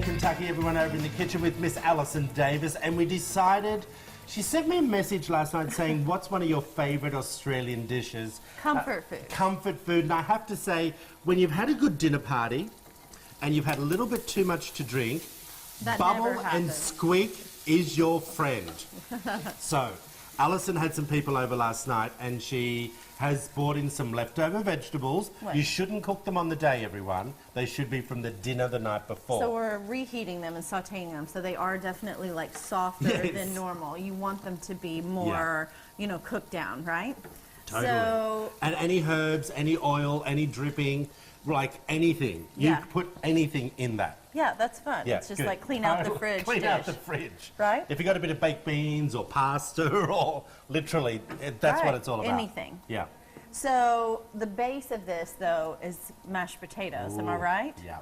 Kentucky, everyone over in the kitchen with Miss Alison Davis, and we decided, she sent me a message last night saying, what's one of your favourite Australian dishes? Comfort food. Comfort food, and I have to say, when you've had a good dinner party, and you've had a little bit too much to drink, That Bubble never and happens. Squeak is your friend. So, Alison had some people over last night, and she has brought in some leftover vegetables. Right. You shouldn't cook them on the day, everyone. They should be from the dinner the night before. So we're reheating them and sauteing them, so they are definitely like softer Yes. than normal. You want them to be more, you know, cooked down, right? Totally. So, and any herbs, any oil, any dripping, like anything. You Yeah. put anything in that. yeah, that's fun. Yeah, it's just good. like clean out the fridge Clean out the dish. fridge. Right? If you got a bit of baked beans or pasta or literally, that's what Right, it's all about. anything. Yeah. So the base of this, though, is mashed potatoes. Am I Ooh, right? Yeah.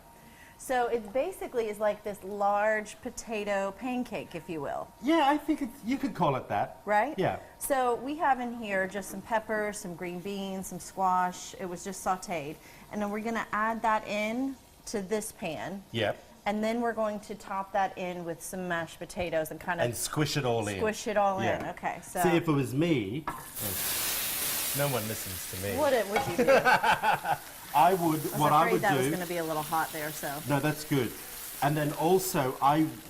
So it basically is like this large potato pancake, if you will. Yeah, I think you could call it that. Right? Yeah. So we have in here just some peppers, some green beans, some squash. It was just sauteed. And then we're going to add that in to this pan. Yeah. And then we're going to top that in with some mashed potatoes and kind of And squish it all in. squish it all in. Yeah. Okay, so See, if it was me, no one listens to me. what would you do? I would, what I afraid would that do. was going to be a little hot there, so. No, that's good. And then also,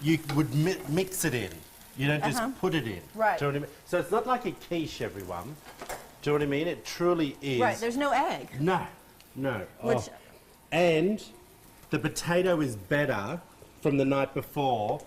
you would mix it in. You don't just put it in. Right. Do you know what I mean? So it's not like a quiche, everyone. Do you know what I mean? It truly is. Right, there's no egg. No, no. Which- Oh. And the potato is better from the night before.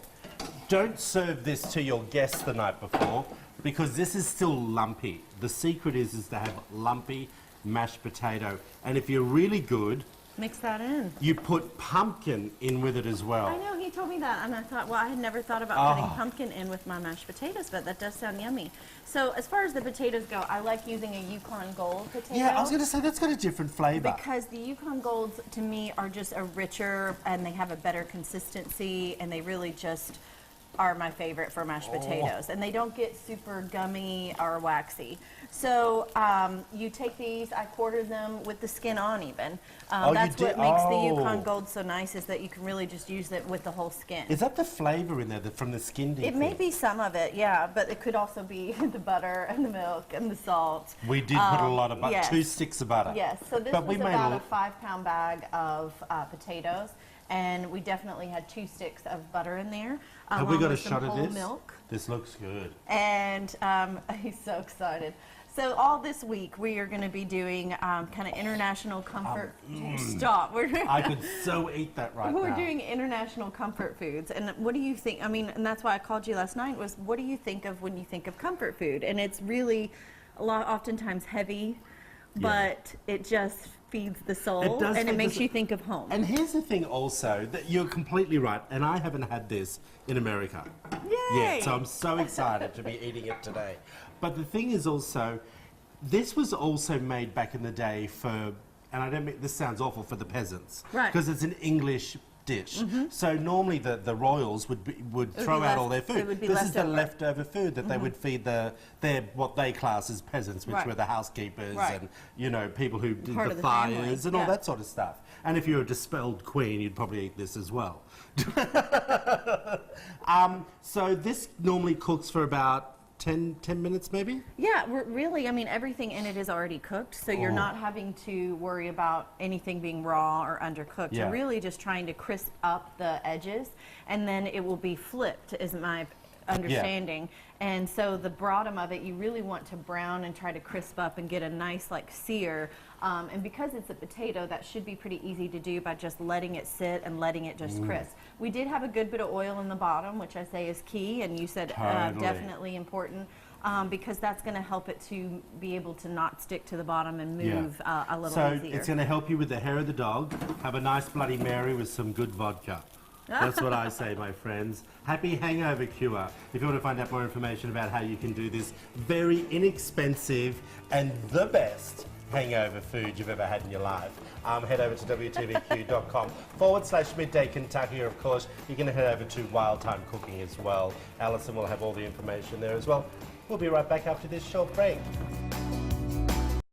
Don't serve this to your guests the night before because this is still lumpy. The secret is to have lumpy mashed potato. And if you're really good, Mix that in. you put pumpkin in with it as well. I know, he told me that, and I thought, well, I had never thought about putting pumpkin in with my mashed potatoes, but that does sound yummy. So as far as the potatoes go, I like using a Yukon Gold potato. Yeah, I was going to say that's got a different flavour. Because the Yukon Golds, to me, are just a richer, and they have a better consistency, and they really just are my favorite for mashed potatoes. And they don't get super gummy or waxy. So you take these, I quarter them with the skin on even. That's what makes the Yukon Gold so nice, is that you can really just use it with the whole skin. Is that the flavour in there from the skin? Do you It may think? be some of it, yeah, but it could also be the butter and the milk and the salt. We did put a lot of butter, yes. 2 sticks of butter. Yes, so this But was we made about a 5-pound bag of potatoes, and we definitely had 2 sticks of butter in there. Have we got a with some shot of whole this? milk. This looks good. And he's so excited. So all this week we are going to be doing kind of international comfort. Stop. I could so eat that right We're now. doing international comfort foods, and what do you think? I mean, and that's why I called you last night. Was what do you think of when you think of comfort food? And it's really oftentimes heavy, but it just feeds the soul, It does and it feed makes the you think of home. And here's the thing also, that you're completely right, and I haven't had this in America. Yay! Yeah, so I'm so excited to be eating it today. But the thing is also, this was also made back in the day for, and I don't mean, this sounds awful, for the peasants. Right. Because it's an English dish. So normally the royals would throw out all their food. it would be This is the leftover. leftover food that they would feed their what they class as peasants, which Right. were the housekeepers Right. and, you know, people who did Part the of the family, fires and all yeah. that sort of stuff. And if you're a dispelled queen, you'd probably eat this as well. So this normally cooks for about 10 minutes maybe? Yeah, really, I mean, everything in it is already cooked, so you're not having to worry about anything being raw or undercooked. Yeah. You're really just trying to crisp up the edges, and then it will be flipped, is my understanding. And so the bottom of it, you really want to brown and try to crisp up and get a nice, like, sear. And because it's a potato, that should be pretty easy to do by just letting it sit and letting it just crisp. We did have a good bit of oil in the bottom, which I say is key, and you said Totally. definitely important, because that's going to help it to be able to not stick to the bottom and move a little So easier. it's going to help you with the hair of the dog. Have a nice Bloody Mary with some good vodka. That's what I say, my friends. Happy hangover cure. If you want to find out more information about how you can do this very inexpensive and the best hangover food you've ever had in your life, head over to wtvq.com/Midday Kentucky, or of course you can head over to Wild Time Cooking as well. Alison will have all the information there as well. We'll be right back after this short break.